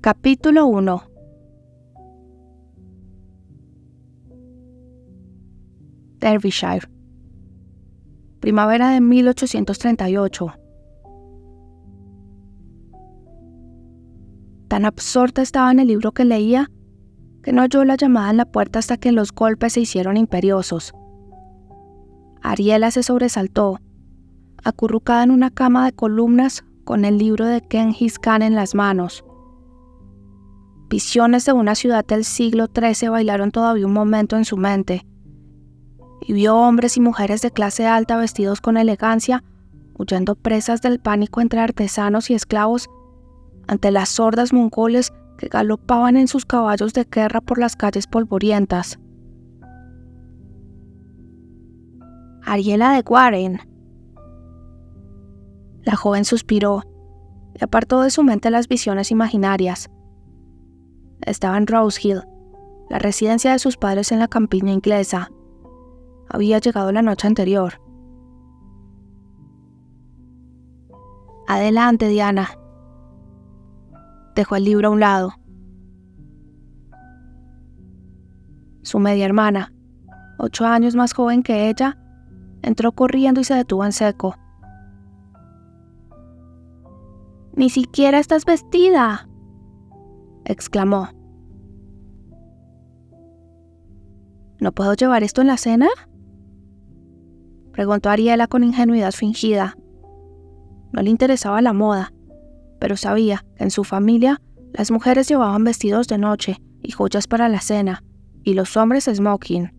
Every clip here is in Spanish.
Capítulo 1. Derbyshire. Primavera de 1838. Tan absorta estaba en el libro que leía, que no oyó la llamada en la puerta hasta que los golpes se hicieron imperiosos. Ariela se sobresaltó, acurrucada en una cama de columnas con el libro de Genghis Khan en las manos. Visiones de una ciudad del siglo XIII bailaron todavía un momento en su mente, y vio hombres y mujeres de clase alta vestidos con elegancia, huyendo presas del pánico entre artesanos y esclavos ante las sordas mongoles que galopaban en sus caballos de guerra por las calles polvorientas. Ariela de Warren. La joven suspiró y apartó de su mente las visiones imaginarias. Estaba en Rose Hill, la residencia de sus padres en la campiña inglesa. Había llegado la noche anterior. Adelante, Diana. Dejó el libro a un lado. Su media hermana, 8 años más joven que ella, entró corriendo y se detuvo en seco. «¡Ni siquiera estás vestida!», exclamó. «¿No puedo llevar esto en la cena?», preguntó Ariela con ingenuidad fingida. No le interesaba la moda, pero sabía que en su familia las mujeres llevaban vestidos de noche y joyas para la cena, y los hombres smoking.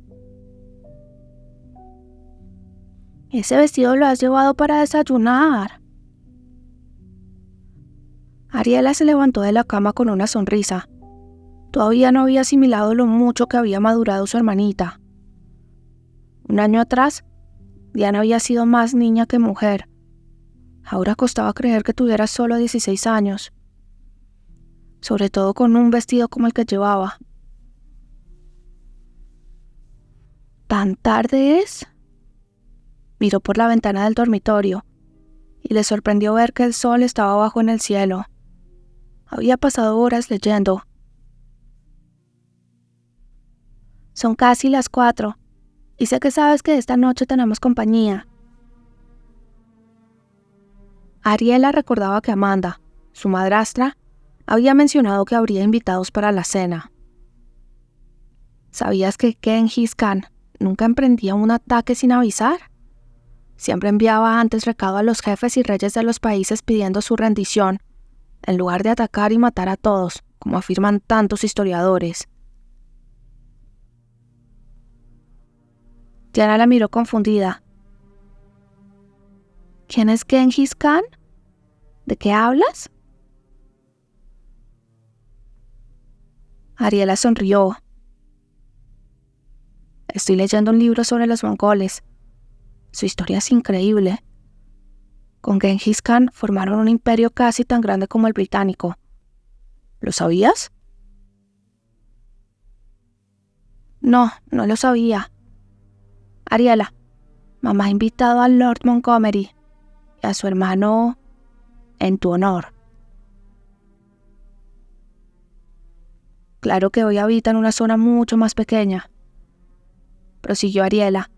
«Ese vestido lo has llevado para desayunar». Ariela se levantó de la cama con una sonrisa. Todavía no había asimilado lo mucho que había madurado su hermanita. Un año atrás, Diana había sido más niña que mujer. Ahora costaba creer que tuviera solo 16 años, sobre todo con un vestido como el que llevaba. ¿Tan tarde es?, miró por la ventana del dormitorio y le sorprendió ver que el sol estaba bajo en el cielo. Había pasado horas leyendo. «Son casi las 4, y sé que sabes que esta noche tenemos compañía». Ariela recordaba que Amanda, su madrastra, había mencionado que habría invitados para la cena. ¿Sabías que Genghis Khan nunca emprendía un ataque sin avisar? Siempre enviaba antes recado a los jefes y reyes de los países pidiendo su rendición, en lugar de atacar y matar a todos, como afirman tantos historiadores. Diana la miró confundida. «¿Quién es Genghis Khan? ¿De qué hablas?». Ariela sonrió. «Estoy leyendo un libro sobre los mongoles. Su historia es increíble. Con Genghis Khan formaron un imperio casi tan grande como el británico. ¿Lo sabías?». «No, no lo sabía. Ariela, mamá ha invitado a Lord Montgomery y a su hermano en tu honor». «Claro que hoy habitan una zona mucho más pequeña», prosiguió Ariela,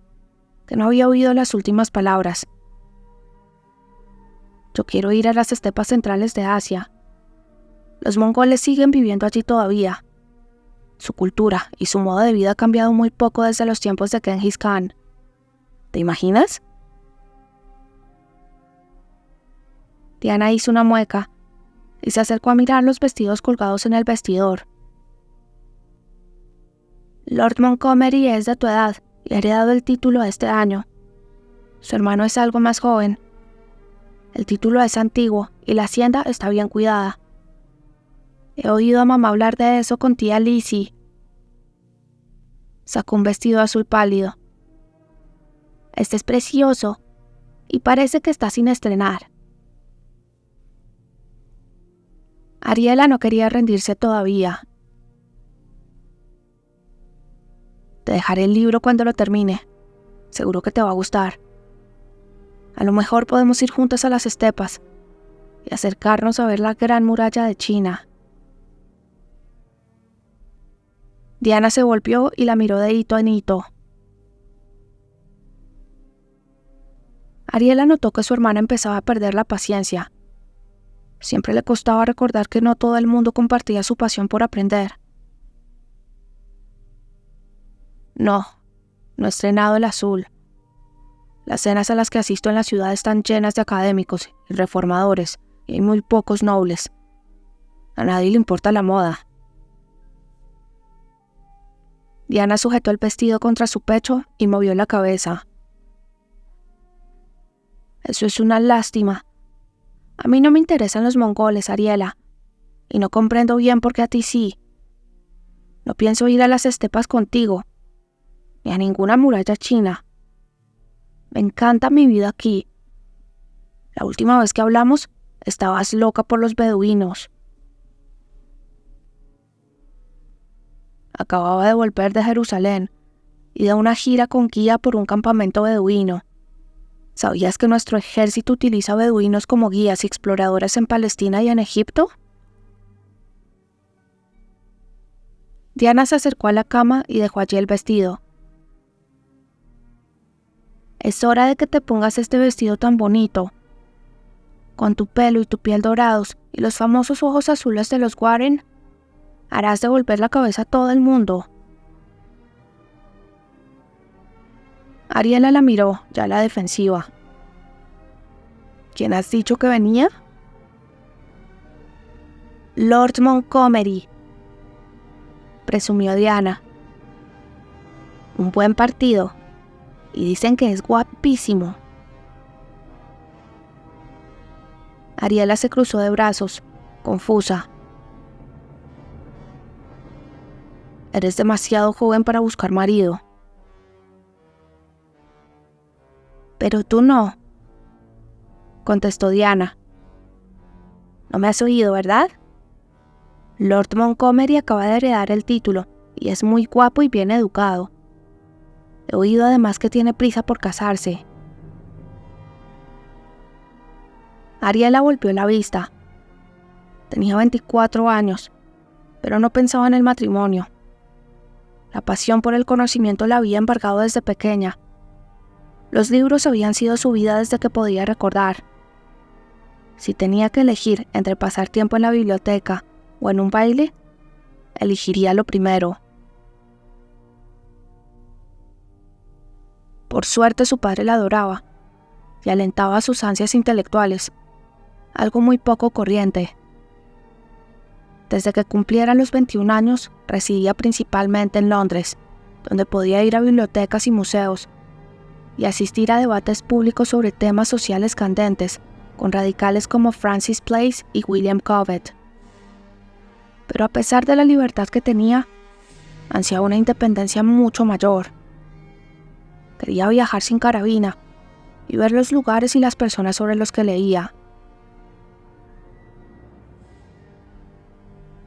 que no había oído las últimas palabras. «Yo quiero ir a las estepas centrales de Asia. Los mongoles siguen viviendo allí todavía. Su cultura y su modo de vida ha cambiado muy poco desde los tiempos de Genghis Khan. ¿Te imaginas?». Diana hizo una mueca y se acercó a mirar los vestidos colgados en el vestidor. «Lord Montgomery es de tu edad y ha heredado el título este año. Su hermano es algo más joven. El título es antiguo y la hacienda está bien cuidada. He oído a mamá hablar de eso con tía Lizzie». Sacó un vestido azul pálido. «Este es precioso y parece que está sin estrenar». Ariela no quería rendirse todavía. «Te dejaré el libro cuando lo termine. Seguro que te va a gustar. A lo mejor podemos ir juntas a las estepas y acercarnos a ver la gran muralla de China». Diana se volvió y la miró de hito en hito. Ariela notó que su hermana empezaba a perder la paciencia. Siempre le costaba recordar que no todo el mundo compartía su pasión por aprender. No he estrenado El Azul. Las cenas a las que asisto en la ciudad están llenas de académicos y reformadores, y hay muy pocos nobles. A nadie le importa la moda. Diana sujetó el vestido contra su pecho y movió la cabeza. Eso es una lástima. A mí no me interesan los mongoles, Ariela, y no comprendo bien por qué a ti sí. No pienso ir a las estepas contigo, ni a ninguna muralla china. Me encanta mi vida aquí. La última vez que hablamos, estabas loca por los beduinos. Acababa de volver de Jerusalén y de una gira con guía por un campamento beduino. ¿Sabías que nuestro ejército utiliza beduinos como guías y exploradores en Palestina y en Egipto? Diana se acercó a la cama y dejó allí el vestido. Es hora de que te pongas este vestido tan bonito. Con tu pelo y tu piel dorados y los famosos ojos azules de los Warren, harás devolver la cabeza a todo el mundo. Ariela la miró, ya a la defensiva. ¿Quién has dicho que venía? Lord Montgomery, presumió Diana. Un buen partido, y dicen que es guapísimo. Ariela se cruzó de brazos, confusa. Eres demasiado joven para buscar marido. Pero tú no, contestó Diana. No me has oído, ¿verdad? Lord Montgomery acaba de heredar el título y es muy guapo y bien educado. He oído además que tiene prisa por casarse. Ariela volvió la vista. Tenía 24 años, pero no pensaba en el matrimonio. La pasión por el conocimiento la había embargado desde pequeña. Los libros habían sido su vida desde que podía recordar. Si tenía que elegir entre pasar tiempo en la biblioteca o en un baile, elegiría lo primero. Por suerte su padre la adoraba y alentaba sus ansias intelectuales, algo muy poco corriente. Desde que cumpliera los 21 años, residía principalmente en Londres, donde podía ir a bibliotecas y museos y asistir a debates públicos sobre temas sociales candentes, con radicales como Francis Place y William Cobbett. Pero a pesar de la libertad que tenía, ansiaba una independencia mucho mayor. Quería viajar sin carabina y ver los lugares y las personas sobre los que leía.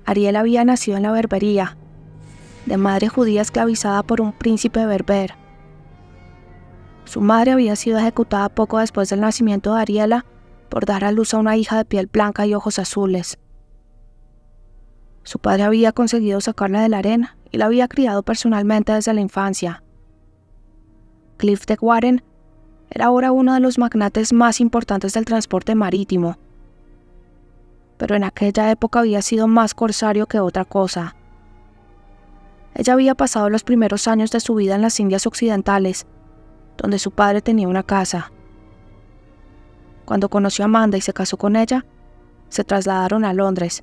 Ariel había nacido en la Berbería, de madre judía esclavizada por un príncipe berber. Su madre había sido ejecutada poco después del nacimiento de Ariela por dar a luz a una hija de piel blanca y ojos azules. Su padre había conseguido sacarla de la arena y la había criado personalmente desde la infancia. Cliff de Warren era ahora uno de los magnates más importantes del transporte marítimo, pero en aquella época había sido más corsario que otra cosa. Ella había pasado los primeros años de su vida en las Indias Occidentales, donde su padre tenía una casa. Cuando conoció a Amanda y se casó con ella, se trasladaron a Londres.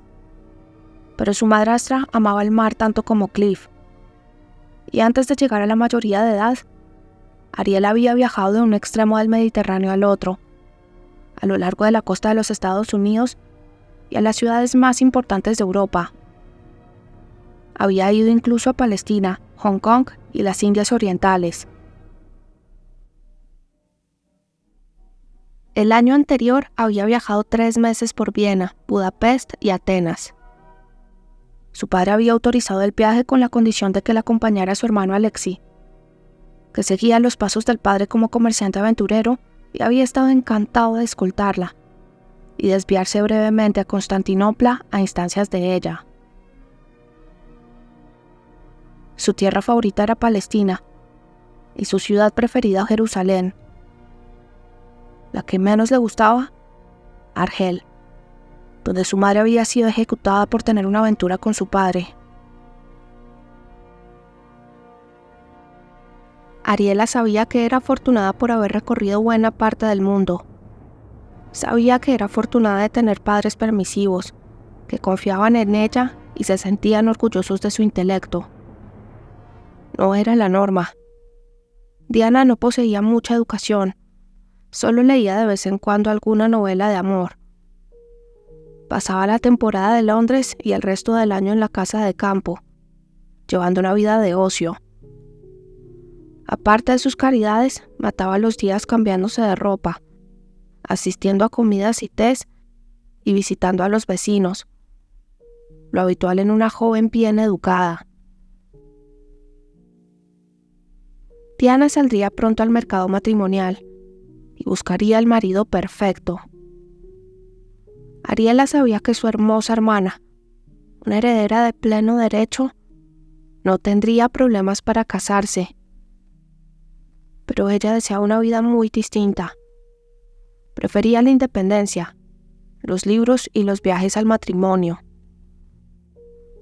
Pero su madrastra amaba el mar tanto como Cliff. Y antes de llegar a la mayoría de edad, Ariel había viajado de un extremo del Mediterráneo al otro, a lo largo de la costa de los Estados Unidos y a las ciudades más importantes de Europa. Había ido incluso a Palestina, Hong Kong y las Indias Orientales. El año anterior había viajado 3 meses por Viena, Budapest y Atenas. Su padre había autorizado el viaje con la condición de que la acompañara a su hermano Alexei, que seguía los pasos del padre como comerciante aventurero y había estado encantado de escoltarla y desviarse brevemente a Constantinopla a instancias de ella. Su tierra favorita era Palestina y su ciudad preferida Jerusalén. La que menos le gustaba, Argel, donde su madre había sido ejecutada por tener una aventura con su padre. Ariela sabía que era afortunada por haber recorrido buena parte del mundo. Sabía que era afortunada de tener padres permisivos, que confiaban en ella y se sentían orgullosos de su intelecto. No era la norma. Diana no poseía mucha educación, solo leía de vez en cuando alguna novela de amor. Pasaba la temporada de Londres y el resto del año en la casa de campo, llevando una vida de ocio. Aparte de sus caridades, mataba los días cambiándose de ropa, asistiendo a comidas y tés y visitando a los vecinos, lo habitual en una joven bien educada. Diana saldría pronto al mercado matrimonial y buscaría el marido perfecto. Ariela sabía que su hermosa hermana, una heredera de pleno derecho, no tendría problemas para casarse. Pero ella deseaba una vida muy distinta. Prefería la independencia, los libros y los viajes al matrimonio.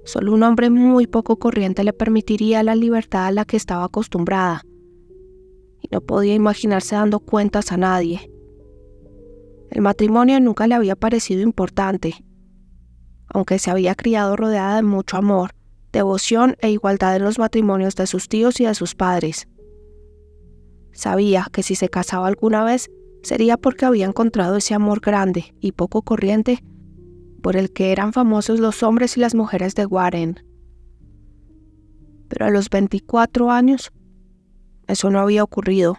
Solo un hombre muy poco corriente le permitiría la libertad a la que estaba acostumbrada, y no podía imaginarse dando cuentas a nadie. El matrimonio nunca le había parecido importante, aunque se había criado rodeada de mucho amor, devoción e igualdad en los matrimonios de sus tíos y de sus padres. Sabía que si se casaba alguna vez, sería porque había encontrado ese amor grande y poco corriente por el que eran famosos los hombres y las mujeres de Warren. Pero a los 24 años, eso no había ocurrido,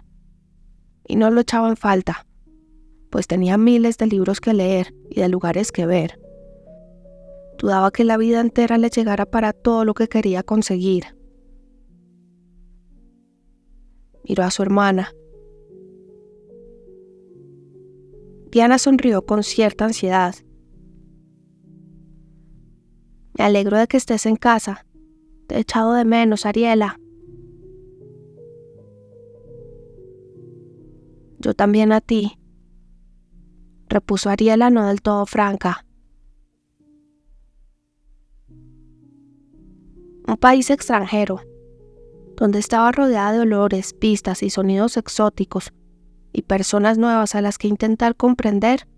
y no lo echaba en falta, pues tenía miles de libros que leer y de lugares que ver. Dudaba que la vida entera le llegara para todo lo que quería conseguir. Miró a su hermana. Diana sonrió con cierta ansiedad. Me alegro de que estés en casa. Te he echado de menos, Ariela. Yo también a ti, repuso Ariela no del todo franca. Un país extranjero, donde estaba rodeada de olores, vistas y sonidos exóticos, y personas nuevas a las que intentar comprender,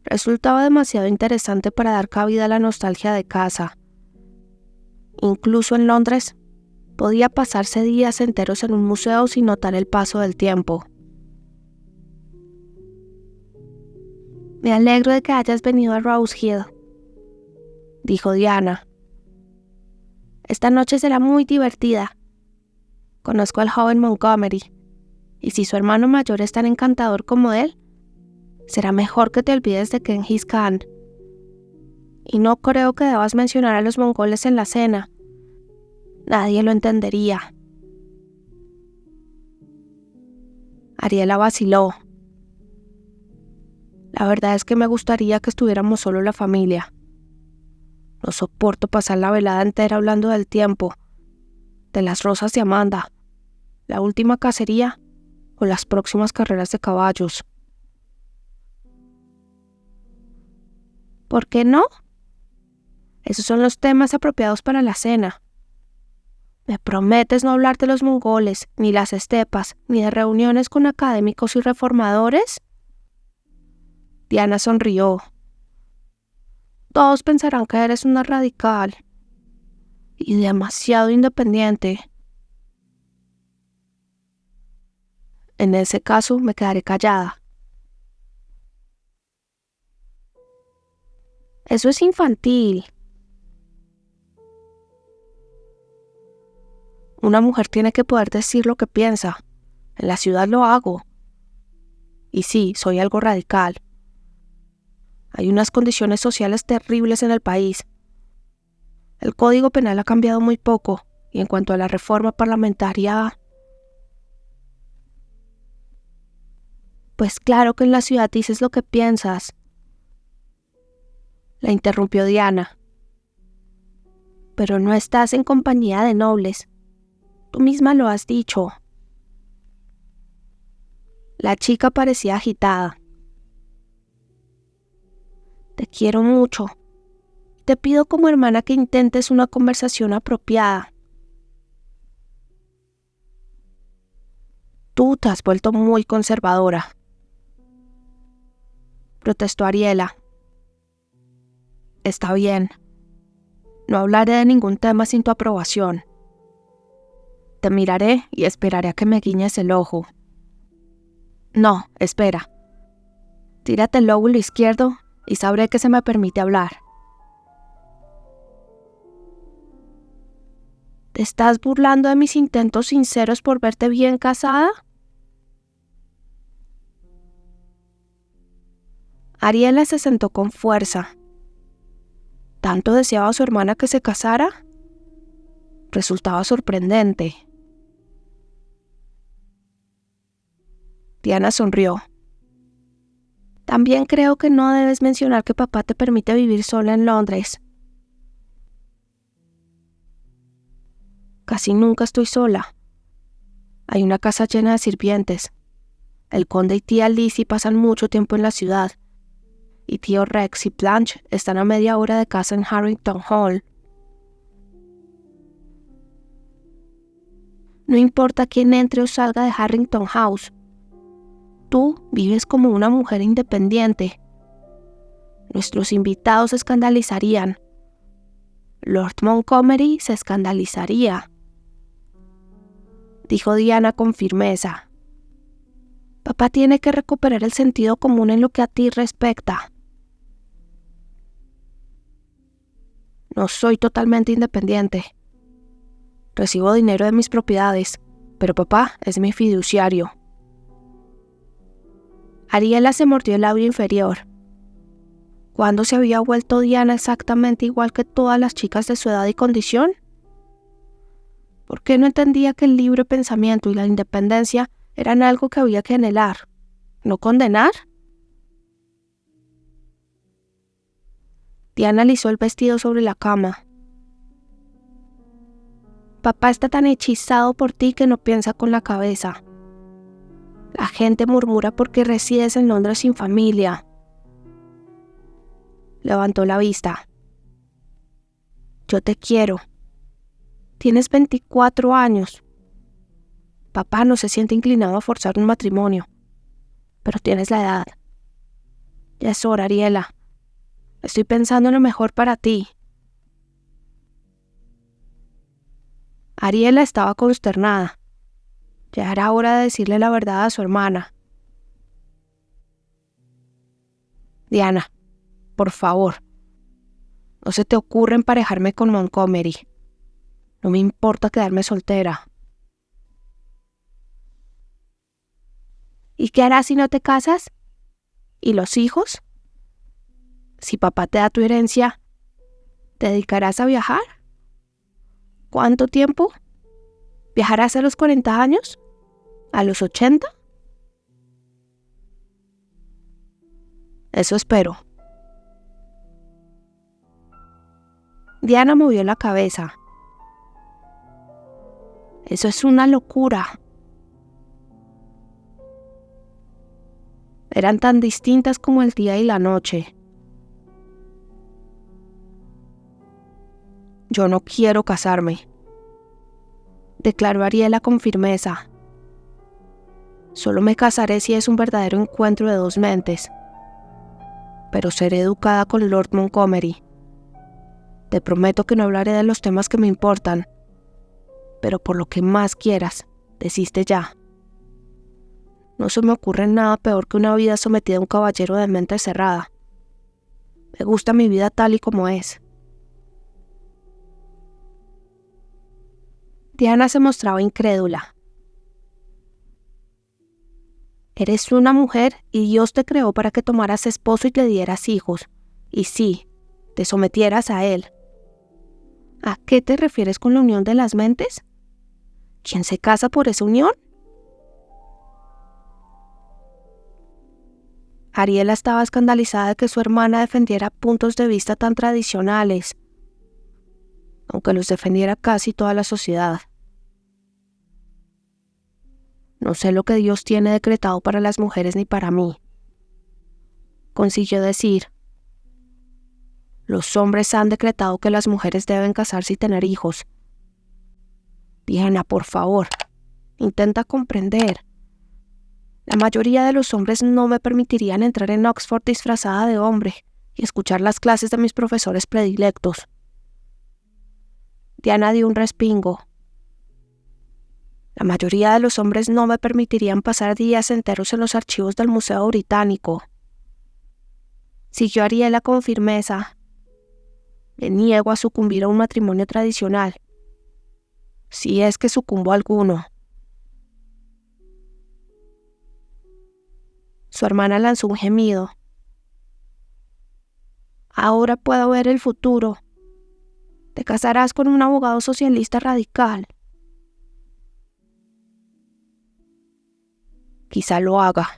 resultaba demasiado interesante para dar cabida a la nostalgia de casa. Incluso en Londres, podía pasarse días enteros en un museo sin notar el paso del tiempo. Me alegro de que hayas venido a Rose Hill, dijo Diana. Esta noche será muy divertida. Conozco al joven Montgomery, y si su hermano mayor es tan encantador como él, será mejor que te olvides de Genghis Khan. Y no creo que debas mencionar a los mongoles en la cena. Nadie lo entendería. Ariela vaciló. La verdad es que me gustaría que estuviéramos solo la familia. No soporto pasar la velada entera hablando del tiempo, de las rosas de Amanda, la última cacería o las próximas carreras de caballos. ¿Por qué no? Esos son los temas apropiados para la cena. ¿Me prometes no hablar de los mongoles, ni las estepas, ni de reuniones con académicos y reformadores? Diana sonrió. Todos pensarán que eres una radical y demasiado independiente. En ese caso me quedaré callada. Eso es infantil. Una mujer tiene que poder decir lo que piensa. En la ciudad lo hago. Y sí, soy algo radical. Hay unas condiciones sociales terribles en el país. El Código Penal ha cambiado muy poco, y en cuanto a la reforma parlamentaria... Pues claro que en la ciudad dices lo que piensas. La interrumpió Diana. Pero no estás en compañía de nobles, Tú misma lo has dicho. La chica parecía agitada. Te quiero mucho. Te pido como hermana que intentes una conversación apropiada. Tú te has vuelto muy conservadora, protestó Ariela. Está bien. No hablaré de ningún tema sin tu aprobación. Te miraré y esperaré a que me guiñes el ojo. No, espera. Tírate el lóbulo izquierdo y sabré que se me permite hablar. ¿Te estás burlando de mis intentos sinceros por verte bien casada? Ariela se sentó con fuerza. ¿Tanto deseaba su hermana que se casara? Resultaba sorprendente. Diana sonrió. También creo que no debes mencionar que papá te permite vivir sola en Londres. Casi nunca estoy sola. Hay una casa llena de sirvientes. El conde y tía Lizzie pasan mucho tiempo en la ciudad. Y tío Rex y Blanche están a media hora de casa en Harrington Hall. No importa quién entre o salga de Harrington House. Tú vives como una mujer independiente. Nuestros invitados se escandalizarían. Lord Montgomery se escandalizaría, dijo Diana con firmeza. Papá tiene que recuperar el sentido común en lo que a ti respecta. No soy totalmente independiente. Recibo dinero de mis propiedades, pero papá es mi fiduciario. Ariela se mordió el labio inferior. ¿Cuándo se había vuelto Diana exactamente igual que todas las chicas de su edad y condición? ¿Por qué no entendía que el libre pensamiento y la independencia eran algo que había que anhelar, no condenar? Diana alisó el vestido sobre la cama. Papá está tan hechizado por ti que no piensa con la cabeza. La gente murmura porque resides en Londres sin familia. Levantó la vista. Yo te quiero. Tienes 24 años. Papá no se siente inclinado a forzar un matrimonio, pero tienes la edad. Ya es hora, Ariela. Estoy pensando en lo mejor para ti. Ariela estaba consternada. Ya era hora de decirle la verdad a su hermana. Diana, por favor, no se te ocurra emparejarme con Montgomery. No me importa quedarme soltera. ¿Y qué harás si no te casas? ¿Y los hijos? Si papá te da tu herencia, ¿te dedicarás a viajar? ¿Cuánto tiempo? ¿Viajarás a los 40 años? ¿A los 80? Eso espero. Diana movió la cabeza. Eso es una locura. Eran tan distintas como el día y la noche. Yo no quiero casarme, declaró Ariela con firmeza. Solo me casaré si es un verdadero encuentro de dos mentes. Pero seré educada con Lord Montgomery. Te prometo que no hablaré de los temas que me importan. Pero por lo que más quieras, desiste ya. No se me ocurre nada peor que una vida sometida a un caballero de mente cerrada. Me gusta mi vida tal y como es. Diana se mostraba incrédula. Eres una mujer y Dios te creó para que tomaras esposo y le dieras hijos. Y sí, te sometieras a él. ¿A qué te refieres con la unión de las mentes? ¿Quién se casa por esa unión? Ariela estaba escandalizada de que su hermana defendiera puntos de vista tan tradicionales, aunque los defendiera casi toda la sociedad. No sé lo que Dios tiene decretado para las mujeres ni para mí. Consiguió decir: los hombres han decretado que las mujeres deben casarse y tener hijos. Diana, por favor, intenta comprender. La mayoría de los hombres no me permitirían entrar en Oxford disfrazada de hombre y escuchar las clases de mis profesores predilectos. Diana dio un respingo. La mayoría de los hombres no me permitirían pasar días enteros en los archivos del Museo Británico. Siguió Ariela con firmeza. Me niego a sucumbir a un matrimonio tradicional, si es que sucumbo a alguno. Su hermana lanzó un gemido. Ahora puedo ver el futuro. Te casarás con un abogado socialista radical. Quizá lo haga.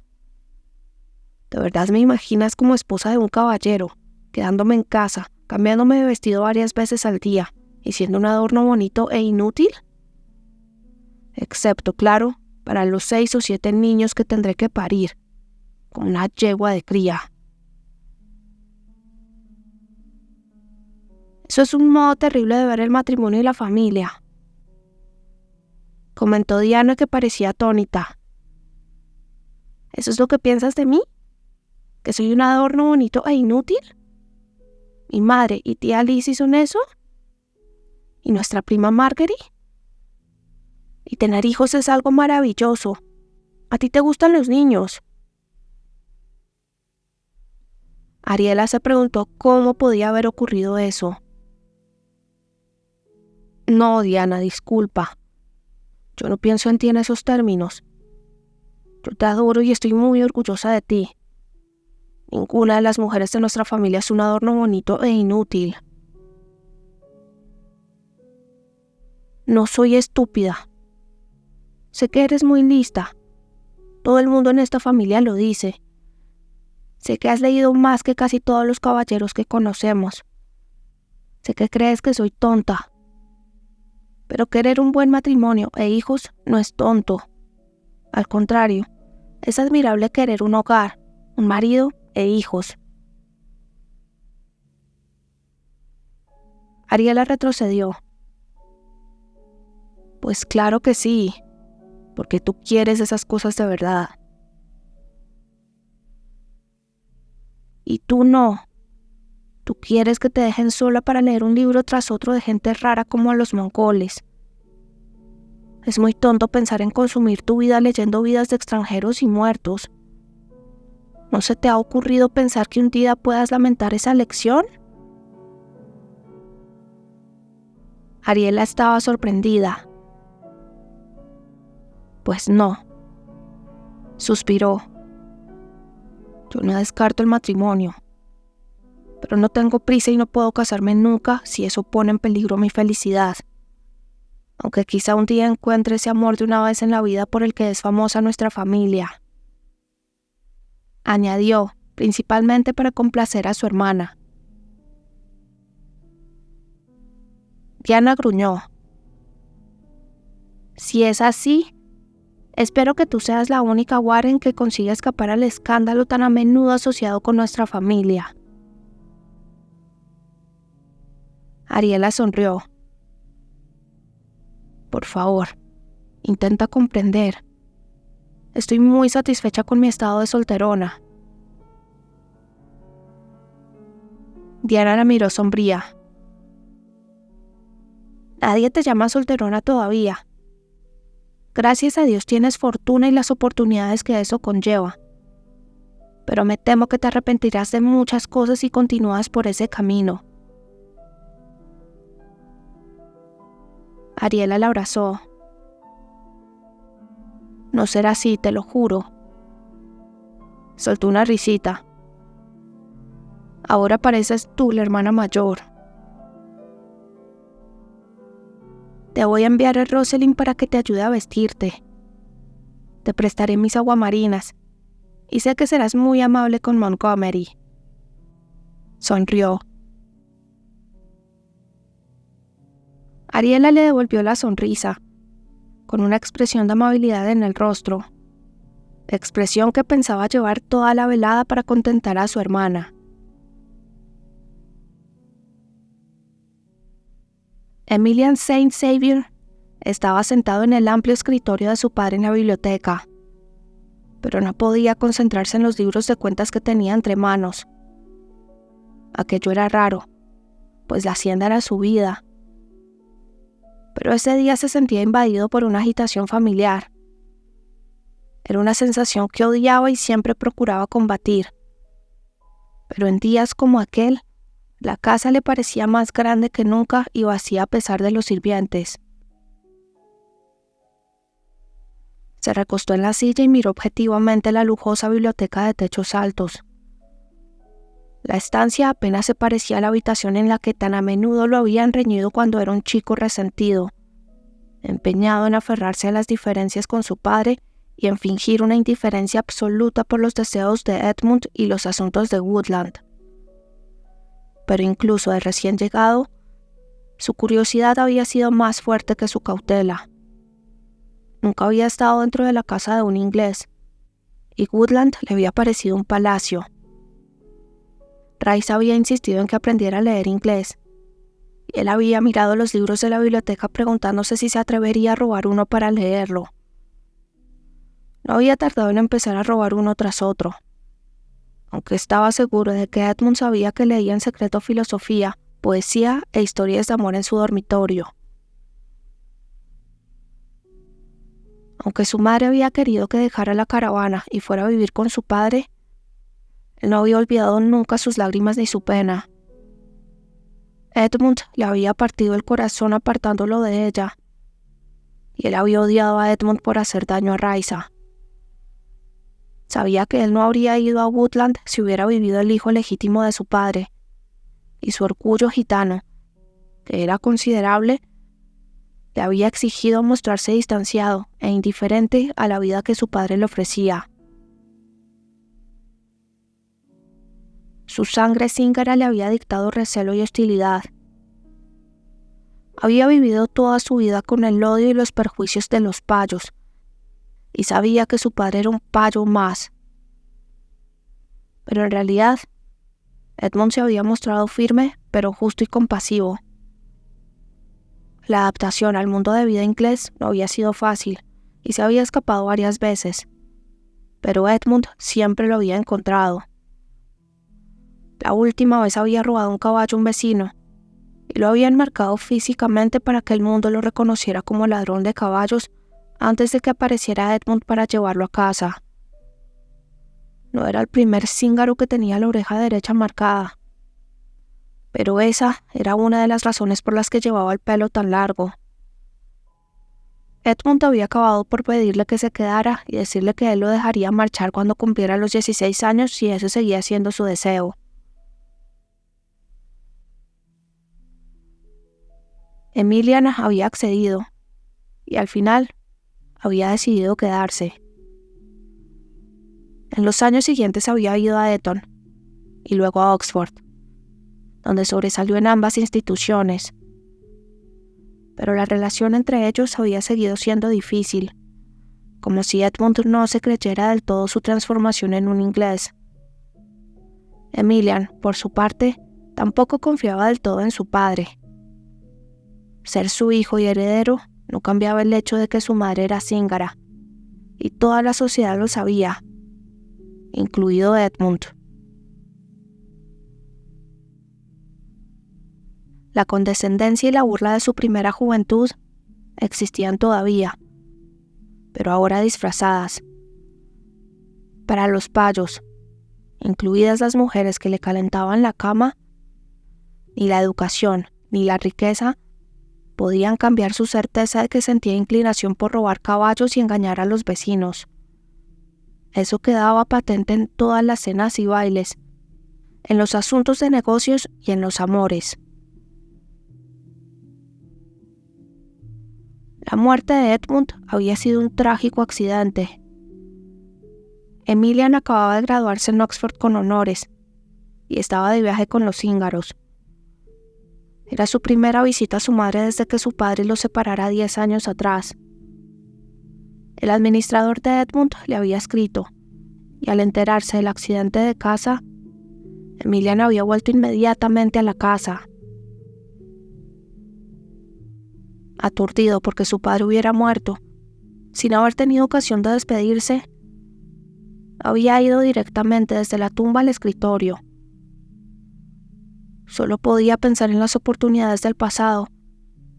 ¿De verdad me imaginas como esposa de un caballero, quedándome en casa, cambiándome de vestido varias veces al día y siendo un adorno bonito e inútil? Excepto, claro, para los 6 o 7 niños que tendré que parir, como una yegua de cría. Eso es un modo terrible de ver el matrimonio y la familia, comentó Diana, que parecía atónita. ¿Eso es lo que piensas de mí? ¿Que soy un adorno bonito e inútil? ¿Mi madre y tía Lizzie son eso? ¿Y nuestra prima Marguerite? Y tener hijos es algo maravilloso. ¿A ti te gustan los niños? Ariela se preguntó cómo podía haber ocurrido eso. No, Diana, disculpa. Yo no pienso en ti en esos términos. Yo te adoro y estoy muy orgullosa de ti. Ninguna de las mujeres de nuestra familia es un adorno bonito e inútil. No soy estúpida. Sé que eres muy lista. Todo el mundo en esta familia lo dice. Sé que has leído más que casi todos los caballeros que conocemos. Sé que crees que soy tonta. Pero querer un buen matrimonio e hijos no es tonto. Al contrario, es admirable querer un hogar, un marido e hijos. Ariela retrocedió. Pues claro que sí, porque tú quieres esas cosas de verdad. Y tú no. Tú quieres que te dejen sola para leer un libro tras otro de gente rara como a los mongoles. Es muy tonto pensar en consumir tu vida leyendo vidas de extranjeros y muertos. ¿No se te ha ocurrido pensar que un día puedas lamentar esa elección? Ariela estaba sorprendida. Pues no. Suspiró. Yo no descarto el matrimonio, pero no tengo prisa y no puedo casarme nunca si eso pone en peligro mi felicidad. Aunque quizá un día encuentre ese amor de una vez en la vida por el que es famosa nuestra familia. Añadió, principalmente para complacer a su hermana. Diana gruñó. Si es así, espero que tú seas la única Warren que consiga escapar al escándalo tan a menudo asociado con nuestra familia. Ariela sonrió. Por favor, intenta comprender. Estoy muy satisfecha con mi estado de solterona. Diana la miró sombría. Nadie te llama solterona todavía. Gracias a Dios tienes fortuna y las oportunidades que eso conlleva. Pero me temo que te arrepentirás de muchas cosas si continúas por ese camino. Ariela la abrazó. No será así, te lo juro. Soltó una risita. Ahora pareces tú la hermana mayor. Te voy a enviar a Rosalind para que te ayude a vestirte. Te prestaré mis aguamarinas y sé que serás muy amable con Montgomery. Sonrió. Ariela le devolvió la sonrisa. con una expresión de amabilidad en el rostro, expresión que pensaba llevar toda la velada para contentar a su hermana. Emilian Saint Xavier estaba sentado en el amplio escritorio de su padre en la biblioteca, pero no podía concentrarse en los libros de cuentas que tenía entre manos. Aquello era raro, pues la hacienda era su vida. Pero ese día se sentía invadido por una agitación familiar. Era una sensación que odiaba y siempre procuraba combatir. Pero en días como aquel, la casa le parecía más grande que nunca y vacía a pesar de los sirvientes. Se recostó en la silla y miró objetivamente la lujosa biblioteca de techos altos. La estancia apenas se parecía a la habitación en la que tan a menudo lo habían reñido cuando era un chico resentido, empeñado en aferrarse a las diferencias con su padre y en fingir una indiferencia absoluta por los deseos de Edmund y los asuntos de Woodland. Pero incluso de recién llegado, su curiosidad había sido más fuerte que su cautela. Nunca había estado dentro de la casa de un inglés, y Woodland le había parecido un palacio. Rice había insistido en que aprendiera a leer inglés, y él había mirado los libros de la biblioteca preguntándose si se atrevería a robar uno para leerlo. No había tardado en empezar a robar uno tras otro. Aunque estaba seguro de que Edmund sabía que leía en secreto filosofía, poesía e historias de amor en su dormitorio. Aunque su madre había querido que dejara la caravana y fuera a vivir con su padre, él no había olvidado nunca sus lágrimas ni su pena. Edmund le había partido el corazón apartándolo de ella, y él había odiado a Edmund por hacer daño a Raisa. Sabía que él no habría ido a Woodland si hubiera vivido el hijo legítimo de su padre, y su orgullo gitano, que era considerable, le había exigido mostrarse distanciado e indiferente a la vida que su padre le ofrecía. Su sangre zíngara le había dictado recelo y hostilidad. Había vivido toda su vida con el odio y los perjuicios de los payos, y sabía que su padre era un payo más. Pero en realidad, Edmund se había mostrado firme, pero justo y compasivo. La adaptación al mundo de vida inglés no había sido fácil, y se había escapado varias veces, pero Edmund siempre lo había encontrado. La última vez había robado un caballo a un vecino, y lo habían marcado físicamente para que el mundo lo reconociera como ladrón de caballos antes de que apareciera Edmund para llevarlo a casa. No era el primer cíngaro que tenía la oreja derecha marcada, pero esa era una de las razones por las que llevaba el pelo tan largo. Edmund había acabado por pedirle que se quedara y decirle que él lo dejaría marchar cuando cumpliera los 16 años si ese seguía siendo su deseo. Emilian había accedido, y al final había decidido quedarse. En los años siguientes había ido a Eton, y luego a Oxford, donde sobresalió en ambas instituciones. Pero la relación entre ellos había seguido siendo difícil, como si Edmund no se creyera del todo su transformación en un inglés. Emilian, por su parte, tampoco confiaba del todo en su padre. Ser su hijo y heredero no cambiaba el hecho de que su madre era zíngara, y toda la sociedad lo sabía, incluido Edmund. La condescendencia y la burla de su primera juventud existían todavía, pero ahora disfrazadas. Para los payos, incluidas las mujeres que le calentaban la cama, ni la educación ni la riqueza podían cambiar su certeza de que sentía inclinación por robar caballos y engañar a los vecinos. Eso quedaba patente en todas las cenas y bailes, en los asuntos de negocios y en los amores. La muerte de Edmund había sido un trágico accidente. Emilian acababa de graduarse en Oxford con honores y estaba de viaje con los cíngaros. Era su primera visita a su madre desde que su padre los separara 10 años atrás. El administrador de Edmund le había escrito, y al enterarse del accidente de casa, Emilian había vuelto inmediatamente a la casa. Aturdido porque su padre hubiera muerto, sin haber tenido ocasión de despedirse, había ido directamente desde la tumba al escritorio. Solo podía pensar en las oportunidades del pasado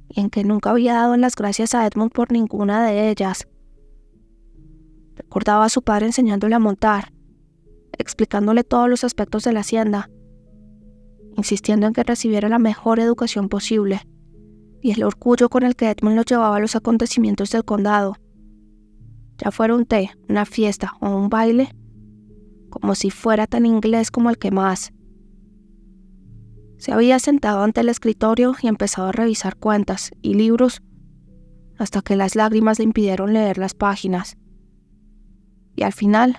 y en que nunca había dado las gracias a Edmund por ninguna de ellas. Recordaba a su padre enseñándole a montar, explicándole todos los aspectos de la hacienda, insistiendo en que recibiera la mejor educación posible, y el orgullo con el que Edmund lo llevaba a los acontecimientos del condado, ya fuera un té, una fiesta o un baile, como si fuera tan inglés como el que más. Se había sentado ante el escritorio y empezado a revisar cuentas y libros hasta que las lágrimas le impidieron leer las páginas. Y al final,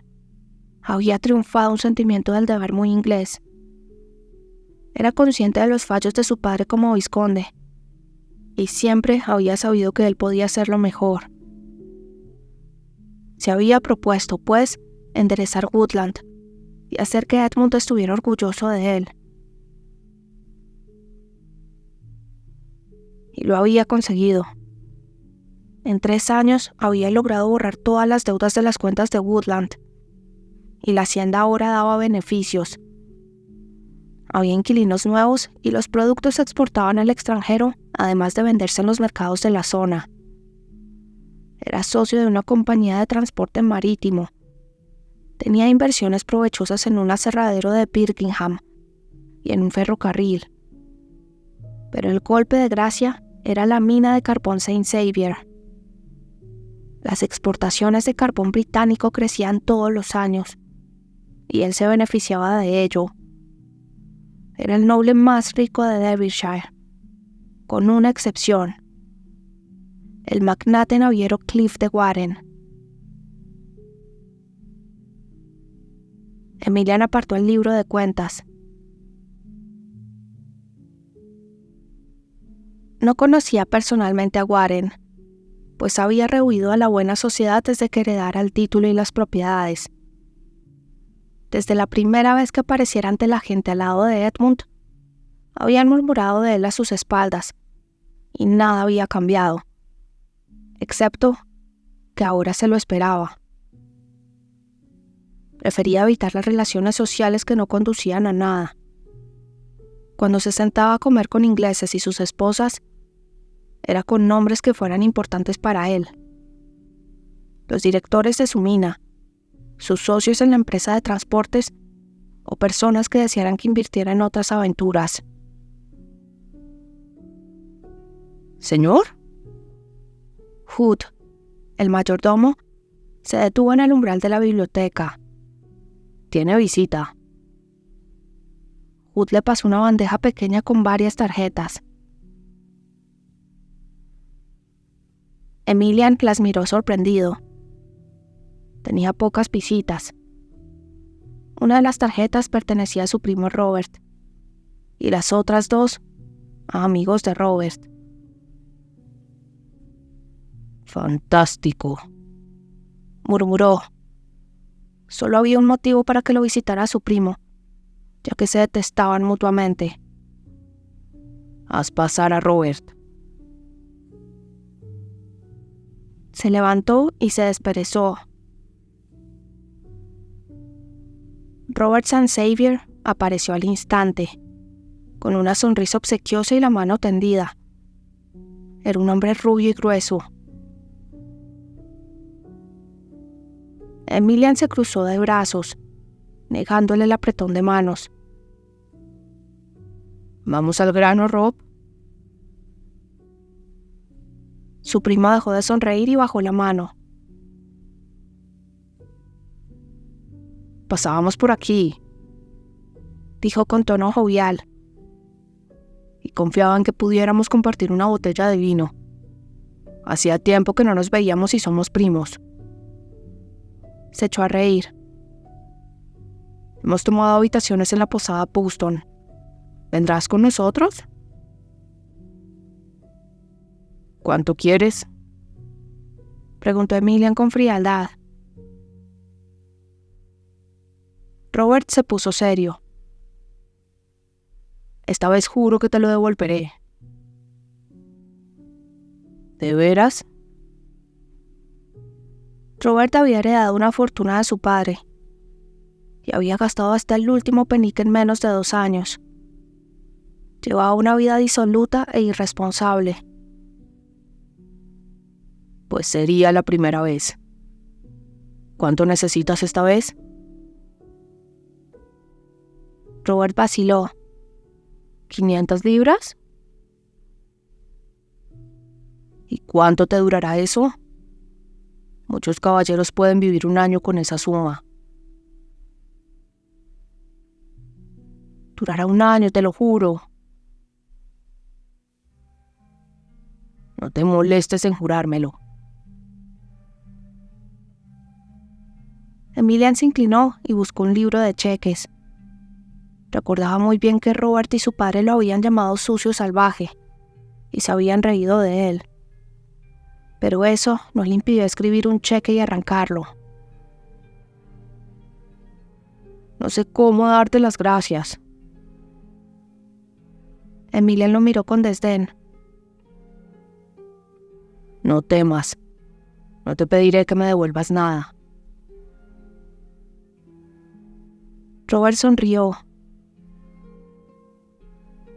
había triunfado un sentimiento del deber muy inglés. Era consciente de los fallos de su padre como vizconde, y siempre había sabido que él podía hacerlo mejor. Se había propuesto, pues, enderezar Woodland y hacer que Edmund estuviera orgulloso de él. Y lo había conseguido. En 3 años había logrado borrar todas las deudas de las cuentas de Woodland, y la hacienda ahora daba beneficios. Había inquilinos nuevos y los productos se exportaban al extranjero, además de venderse en los mercados de la zona. Era socio de una compañía de transporte marítimo. Tenía inversiones provechosas en un aserradero de Birmingham y en un ferrocarril. Pero el golpe de gracia era la mina de carbón Saint Xavier. Las exportaciones de carbón británico crecían todos los años, y él se beneficiaba de ello. Era el noble más rico de Derbyshire, con una excepción: el magnate naviero Cliff de Warren. Emilian apartó el libro de cuentas. No conocía personalmente a Warren, pues había rehuido a la buena sociedad desde que heredara el título y las propiedades. Desde la primera vez que apareciera ante la gente al lado de Edmund, habían murmurado de él a sus espaldas, y nada había cambiado, excepto que ahora se lo esperaba. Prefería evitar las relaciones sociales que no conducían a nada. Cuando se sentaba a comer con ingleses y sus esposas, era con nombres que fueran importantes para él: los directores de su mina, sus socios en la empresa de transportes o personas que desearan que invirtiera en otras aventuras. ¿Señor? Hood, el mayordomo, se detuvo en el umbral de la biblioteca. Tiene visita. Hood le pasó una bandeja pequeña con varias tarjetas. Emilian las miró sorprendido. Tenía pocas visitas. Una de las tarjetas pertenecía a su primo Robert, y las otras 2 a amigos de Robert. Fantástico, murmuró. Solo había un motivo para que lo visitara a su primo, ya que se detestaban mutuamente. Haz pasar a Robert. Se levantó y se desperezó. Robert St. Xavier apareció al instante, con una sonrisa obsequiosa y la mano tendida. Era un hombre rubio y grueso. Emilian se cruzó de brazos, negándole el apretón de manos. ¿Vamos al grano, Rob? Su primo dejó de sonreír y bajó la mano. Pasábamos por aquí, dijo con tono jovial, y confiaba en que pudiéramos compartir una botella de vino. Hacía tiempo que no nos veíamos y somos primos. Se echó a reír. Hemos tomado habitaciones en la posada Puston. ¿Vendrás con nosotros? ¿Cuánto quieres? preguntó Emilian con frialdad. Robert se puso serio. Esta vez juro que te lo devolveré. ¿De veras? Robert había heredado una fortuna de su padre y había gastado hasta el último penique en menos de 2 años. Llevaba una vida disoluta e irresponsable. Pues sería la primera vez. ¿Cuánto necesitas esta vez? Robert vaciló. ¿500 libras? ¿Y cuánto te durará eso? Muchos caballeros pueden vivir 1 año con esa suma. Durará 1 año, te lo juro. No te molestes en jurármelo. Emilian se inclinó y buscó un libro de cheques. Recordaba muy bien que Robert y su padre lo habían llamado sucio salvaje y se habían reído de él. Pero eso no le impidió escribir un cheque y arrancarlo. No sé cómo darte las gracias. Emilian lo miró con desdén. No temas. No te pediré que me devuelvas nada. Robert sonrió.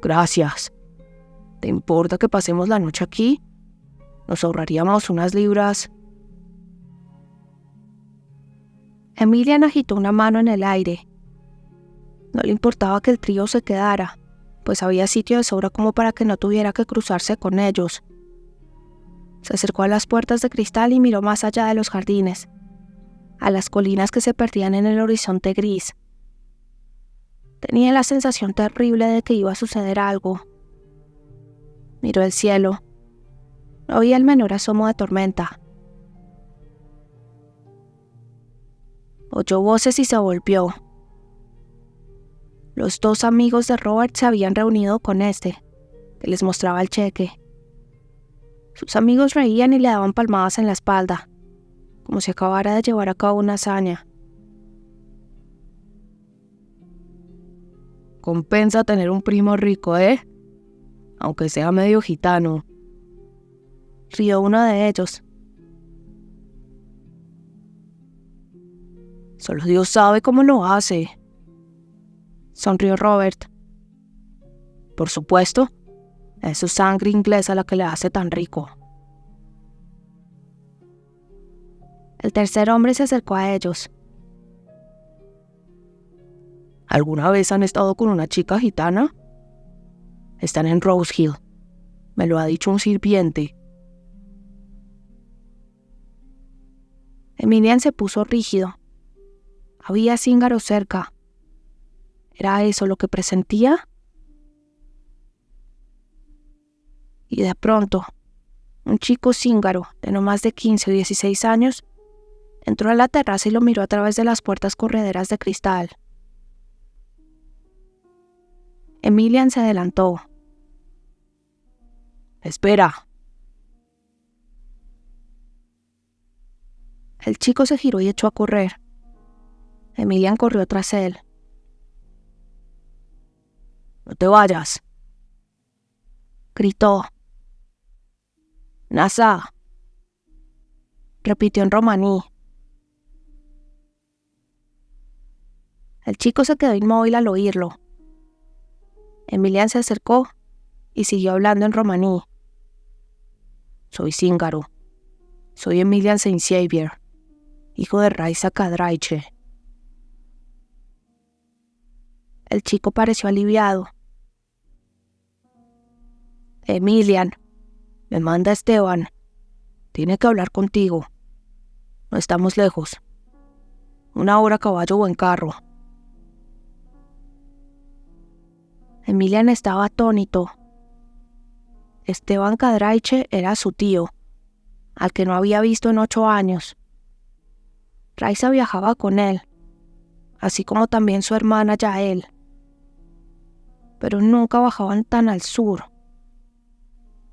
Gracias. ¿Te importa que pasemos la noche aquí? Nos ahorraríamos unas libras. Emilian agitó una mano en el aire. No le importaba que el trío se quedara, pues había sitio de sobra como para que no tuviera que cruzarse con ellos. Se acercó a las puertas de cristal y miró más allá de los jardines, a las colinas que se perdían en el horizonte gris. Tenía la sensación terrible de que iba a suceder algo. Miró el cielo. No había el menor asomo de tormenta. Oyó voces y se volvió. Los 2 amigos de Robert se habían reunido con este, que les mostraba el cheque. Sus amigos reían y le daban palmadas en la espalda, como si acabara de llevar a cabo una hazaña. Compensa tener un primo rico, aunque sea medio gitano. Rió uno de ellos. Solo Dios sabe cómo lo hace. Sonrió Robert. Por supuesto, es su sangre inglesa la que le hace tan rico. El tercer hombre se acercó a ellos. ¿Alguna vez han estado con una chica gitana? Están en Rose Hill. Me lo ha dicho un sirviente. Emilian se puso rígido. Había cíngaros cerca. ¿Era eso lo que presentía? Y de pronto, un chico cíngaro de no más de 15 o 16 años entró a la terraza y lo miró a través de las puertas correderas de cristal. Emilian se adelantó. ¡Espera! El chico se giró y echó a correr. Emilian corrió tras él. ¡No te vayas!, gritó. ¡Nasa!, repitió en romaní. El chico se quedó inmóvil al oírlo. Emilian se acercó y siguió hablando en romaní. Soy cíngaro. Soy Emilian Saint Xavier, hijo de Raisa Cadraiche. El chico pareció aliviado. Emilian, me manda Esteban. Tiene que hablar contigo. No estamos lejos. 1 hora a caballo o en carro. Emilian estaba atónito. Esteban Cadraiche era su tío, al que no había visto en 8 años. Raisa viajaba con él, así como también su hermana Yael. Pero nunca bajaban tan al sur.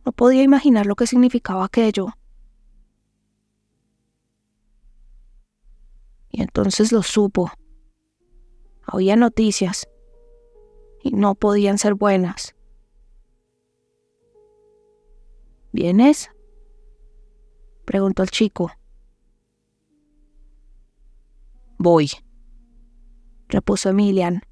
No podía imaginar lo que significaba aquello. Y entonces lo supo. Había noticias y no podían ser buenas. ¿Vienes?, preguntó el chico. Voy, repuso Emilian.